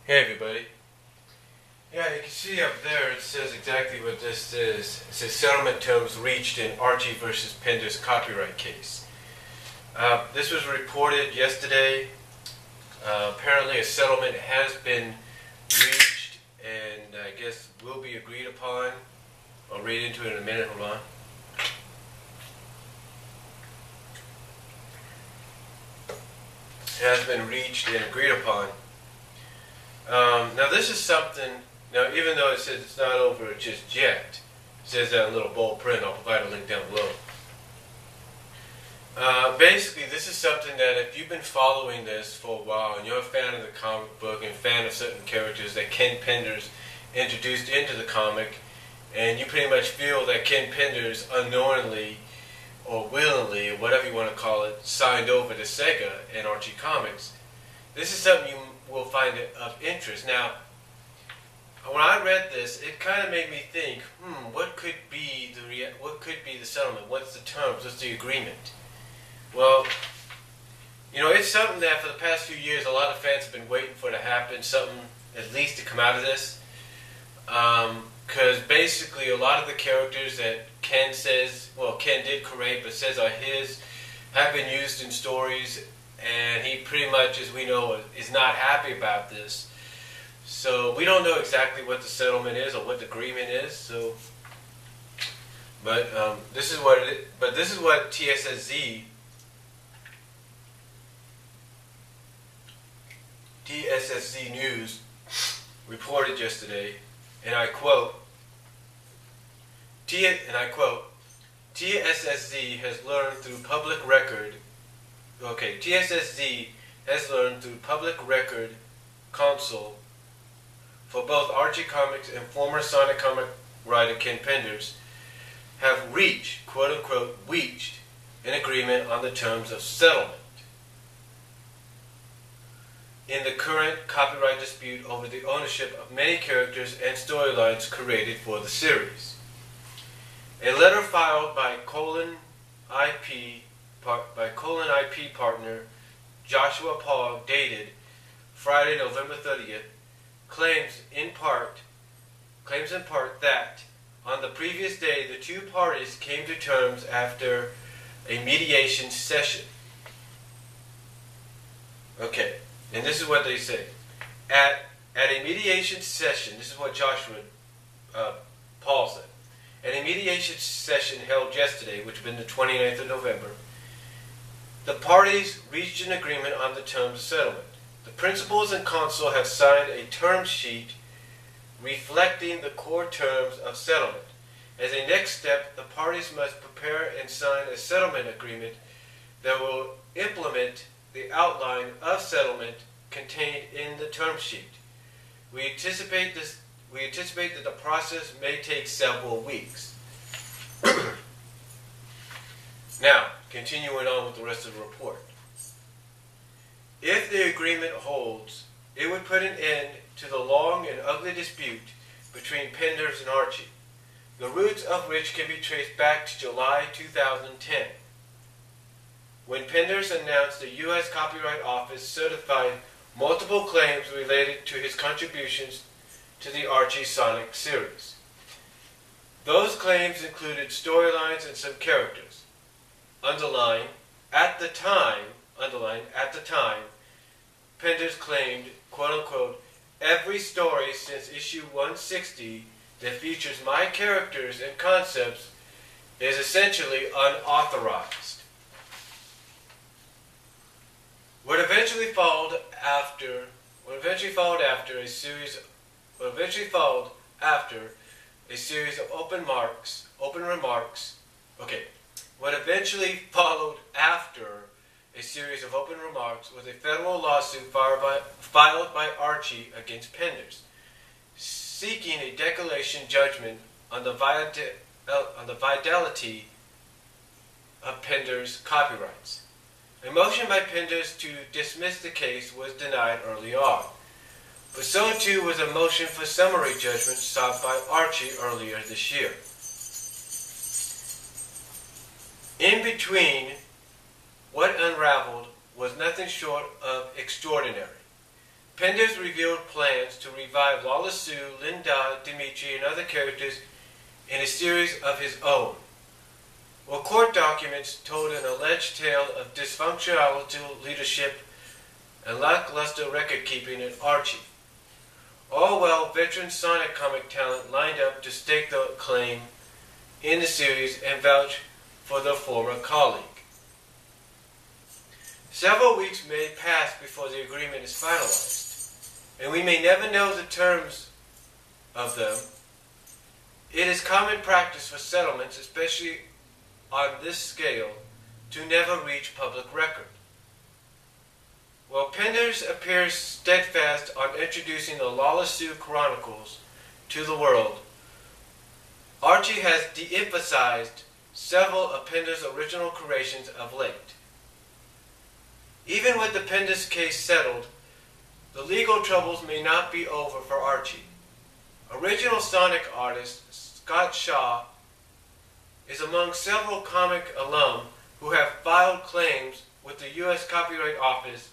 Hey everybody. Yeah, you can see up there it says exactly what this is. It says settlement terms reached in Archie versus Penders copyright case. This was reported yesterday. Apparently a settlement has been reached and I guess will be agreed upon. I'll read into it in a minute, hold on. It has been reached and agreed upon. Now this is something, now even though it says it's not over just yet, it says that in little bold print, I'll provide a link down below. Basically this is something that if you've been following this for a while and you're a fan of the comic book and a fan of certain characters that Ken Penders introduced into the comic, and you pretty much feel that Ken Penders unknowingly or willingly, or whatever you want to call it, signed over to Sega and Archie Comics, this is something you will find it of interest. Now, when I read this, it kind of made me think, what could be the settlement? What's the terms? What's the agreement? Well, you know, it's something that for the past few years, a lot of fans have been waiting for to happen, something at least to come out of this. Because basically, a lot of the characters that Ken did create, but says are his, have been used in stories. And he pretty much, as we know, is not happy about this. So we don't know exactly what the settlement is or what the agreement is. So, but this is what it is. But this is what TSSZ News reported yesterday, and I quote. TSSZ has learned through public record. TSSZ has learned through public record counsel for both Archie Comics and former Sonic comic writer Ken Penders have reached, quote-unquote, reached an agreement on the terms of settlement in the current copyright dispute over the ownership of many characters and storylines created for the series. A letter filed by IP partner Joshua Paul, dated Friday, November 30th, claims in part that on the previous day the two parties came to terms after a mediation session. Okay, and this is what they say. At a mediation session, this is what Joshua Paul said. At a mediation session held yesterday, which had been the 29th of November, the parties reached an agreement on the terms of settlement. The principals and counsel have signed a term sheet reflecting the core terms of settlement. As a next step, the parties must prepare and sign a settlement agreement that will implement the outline of settlement contained in the term sheet. We anticipate that the process may take several weeks. Now, continuing on with the rest of the report. If the agreement holds, it would put an end to the long and ugly dispute between Penders and Archie, the roots of which can be traced back to July 2010, when Penders announced the U.S. Copyright Office certified multiple claims related to his contributions to the Archie Sonic series. Those claims included storylines and some characters. Underline, at the time, Penders claimed, quote-unquote, every story since issue 160 that features my characters and concepts is essentially unauthorized. What eventually followed after a series of open remarks was a federal lawsuit filed by Archie against Penders, seeking a declaration judgment on the fidelity of Penders' copyrights. A motion by Penders to dismiss the case was denied early on, but so too was a motion for summary judgment sought by Archie earlier this year. In between, what unraveled was nothing short of extraordinary. Penders revealed plans to revive Lawless Sue, Linda, Dimitri, and other characters in a series of his own. Well, court documents told an alleged tale of dysfunctional leadership and lackluster record-keeping at Archie. All while veteran Sonic comic talent lined up to stake the claim in the series and vouch for their former colleague. Several weeks may pass before the agreement is finalized, and we may never know the terms of them. It is common practice for settlements, especially on this scale, to never reach public record. While Penders appears steadfast on introducing the Lawless Sue Chronicles to the world, Archie has de-emphasized several of Penders' original creations of late. Even with the Penders case settled, the legal troubles may not be over for Archie. Original Sonic artist Scott Shaw is among several comic alum who have filed claims with the U.S. Copyright Office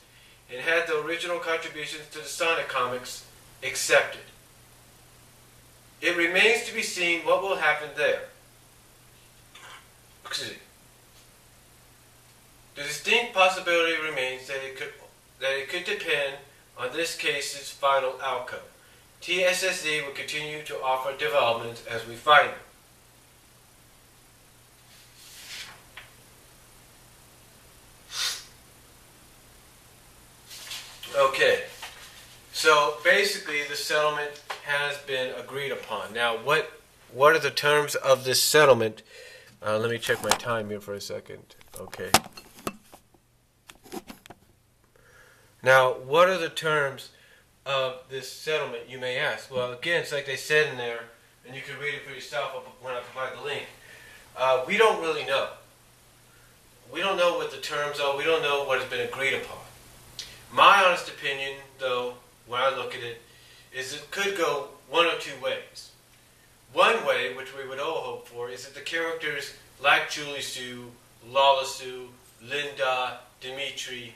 and had the original contributions to the Sonic comics accepted. It remains to be seen what will happen there. Excuse me. The distinct possibility remains that it could depend on this case's final outcome. TSSZ will continue to offer developments as we find them. Okay, so basically the settlement has been agreed upon. Now, what are the terms of this settlement? Let me check my time here for a second. Okay. Now, what are the terms of this settlement, you may ask? Well, again, it's like they said in there, and you can read it for yourself when I provide the link. We don't really know. We don't know what the terms are. We don't know what has been agreed upon. My honest opinion, though, when I look at it, is it could go one or two ways. One way, which we would all hope for, is that the characters like Julie Sue, Lawless Sue, Linda, Dimitri,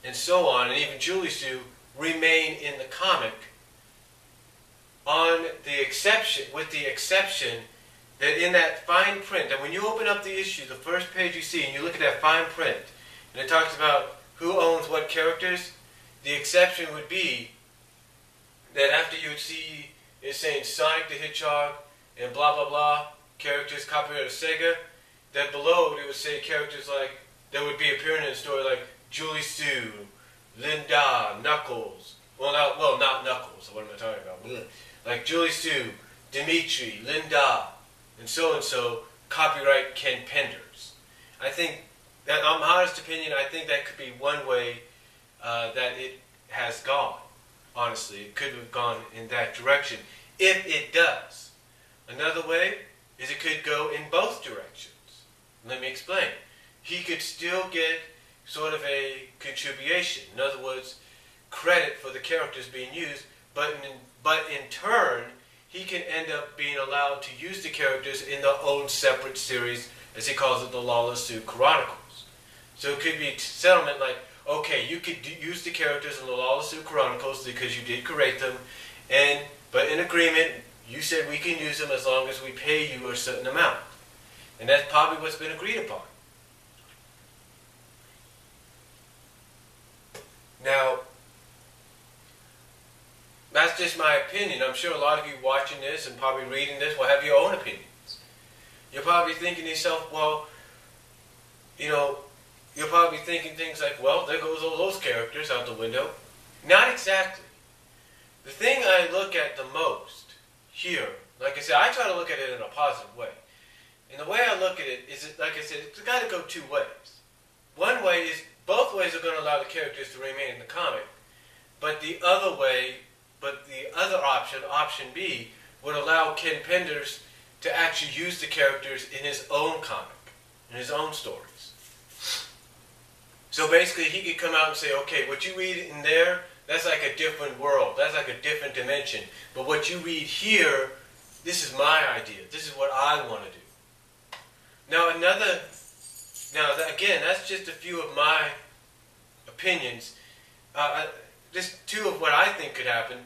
and so on, and even Julie Sue, remain in the comic with the exception that in that fine print, that when you open up the issue, the first page you see, and you look at that fine print, and it talks about who owns what characters, the exception would be that after you would see it saying Sonic the Hedgehog and blah blah blah, characters copyright of Sega, that below it would say characters like, that would be appearing in the story like Julie Sue, Linda, Knuckles, not Knuckles, what am I talking about? Like Julie Sue, Dimitri, Linda, and so, copyright Ken Penders. I think that, on my honest opinion, I think that could be one way that it has gone. Honestly, it could have gone in that direction, if it does. Another way is it could go in both directions. Let me explain. He could still get sort of a contribution. In other words, credit for the characters being used, but in turn, he can end up being allowed to use the characters in their own separate series, as he calls it, the Lawless Sue Chronicles. So it could be a settlement like, okay, you could use the characters in the Lawless Sue Chronicles because you did create them, but in agreement, you said we can use them as long as we pay you a certain amount. And that's probably what's been agreed upon. Now, that's just my opinion. I'm sure a lot of you watching this and probably reading this will have your own opinions. You're probably thinking to yourself, well, you're probably thinking things like, well, there goes all those characters out the window. Not exactly. The thing I look at the most here, like I said, I try to look at it in a positive way. And the way I look at it is, like I said, it's got to go two ways. One way is, both ways are going to allow the characters to remain in the comic, but the other option, option B, would allow Ken Penders to actually use the characters in his own comic, in his own stories. So basically he could come out and say, okay, what you read in there, that's like a different world, that's like a different dimension. But what you read here, this is my idea, this is what I want to do. Now another Now, again, that's just a few of my opinions. Just two of what I think could happen.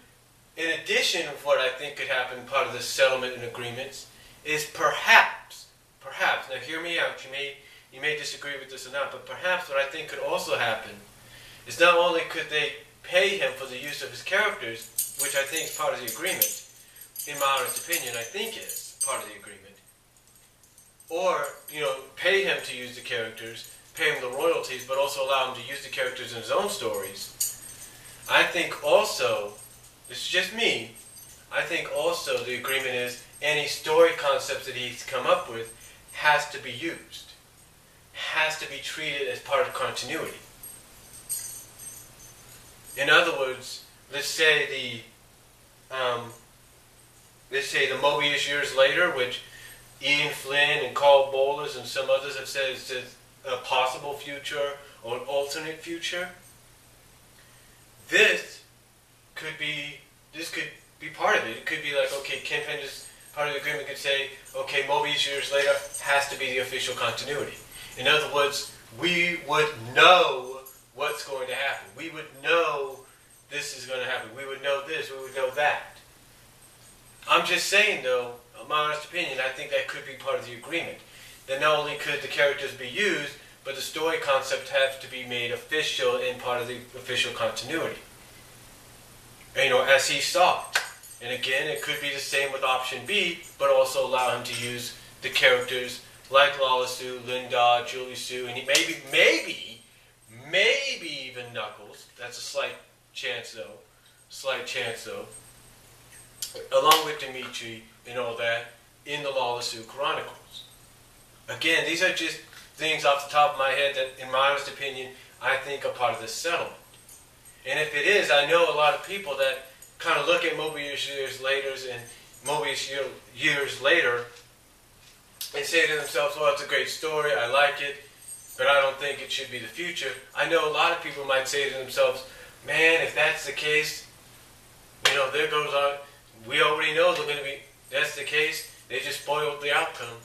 In addition of what I think could happen, part of the settlement and agreements, is perhaps, now hear me out, you may disagree with this or not, but perhaps what I think could also happen is not only could they pay him for the use of his characters, which I think is part of the agreement, in my honest opinion, I think is part of the agreement, or, pay him to use the characters, pay him the royalties, but also allow him to use the characters in his own stories. I think also, this is just me, I think also the agreement is any story concepts that he's come up with has to be used, has to be treated as part of continuity. In other words, let's say the Mobius years later, which Ian Flynn and Carl Bollers and some others have said is a possible future or an alternate future. This could be part of it. It could be like, okay, Ken Penders, part of the agreement could say, okay, Mobius years later has to be the official continuity. In other words, we would know what's going to happen. We would know this is going to happen. We would know this. We would know that. I'm just saying, though, my honest opinion, I think that could be part of the agreement. That not only could the characters be used, but the story concept has to be made official and part of the official continuity. As he saw it. And again, it could be the same with option B, but also allow him to use the characters like Lala Sue, Linda, Julie Sue, and maybe even Knuckles. That's a slight chance though. Along with Dimitri and all that in the Lala Sue Chronicles. Again, these are just things off the top of my head that, in my honest opinion, I think are part of this settlement. And if it is, I know a lot of people that kind of look at Mobius years later and say to themselves, well, it's a great story, I like it, but I don't think it should be the future. I know a lot of people might say to themselves, man, if that's the case, there goes on. We already know that's the case. They just spoiled the outcome.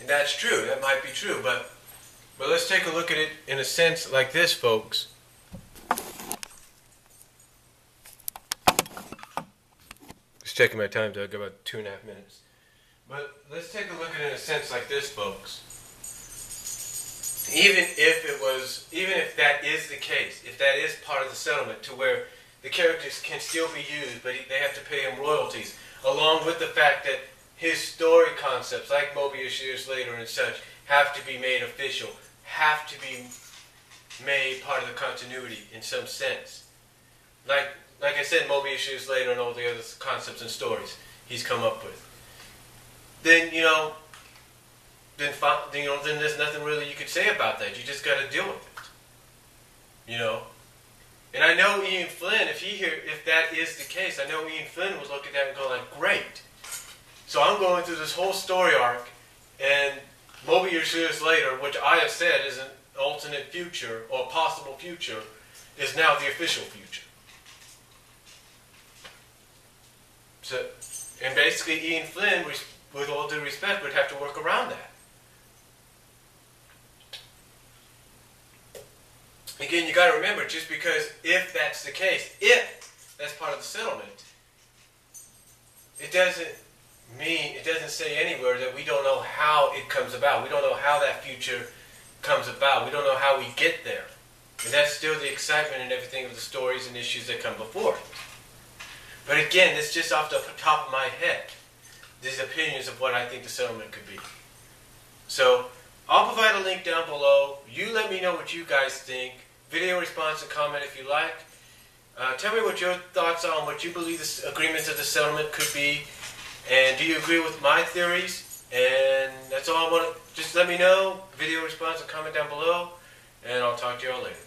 And that's true. That might be true. But let's take a look at it in a sense like this, folks. Just checking my time, Doug. About 2.5 minutes. But let's take a look at it in a sense like this, folks. Even if that is the case, if that is part of the settlement, to where the characters can still be used, but they have to pay him royalties, along with the fact that his story concepts, like Mobius years later and such, have to be made official, have to be made part of the continuity in some sense. Like I said, Mobius years later and all the other concepts and stories he's come up with. Then then there's nothing really you could say about that. You just got to deal with it. And I know Ian Flynn, if that is the case, I know Ian Flynn would look at that and go like, great. So I'm going through this whole story arc, and Mobius years later, which I have said is an alternate future or possible future, is now the official future. So, and basically Ian Flynn, with all due respect, would have to work around that. Again, you got to remember, just because if that's the case, if that's part of the settlement, it doesn't say anywhere that we don't know how it comes about. We don't know how that future comes about. We don't know how we get there. And that's still the excitement and everything of the stories and issues that come before it. But again, it's just off the top of my head, these opinions of what I think the settlement could be. So, I'll provide a link down below. You let me know what you guys think. Video response and comment if you like. Tell me what your thoughts are on what you believe the agreements of the settlement could be. And do you agree with my theories? And that's all I want to... Just let me know. Video response and comment down below. And I'll talk to you all later.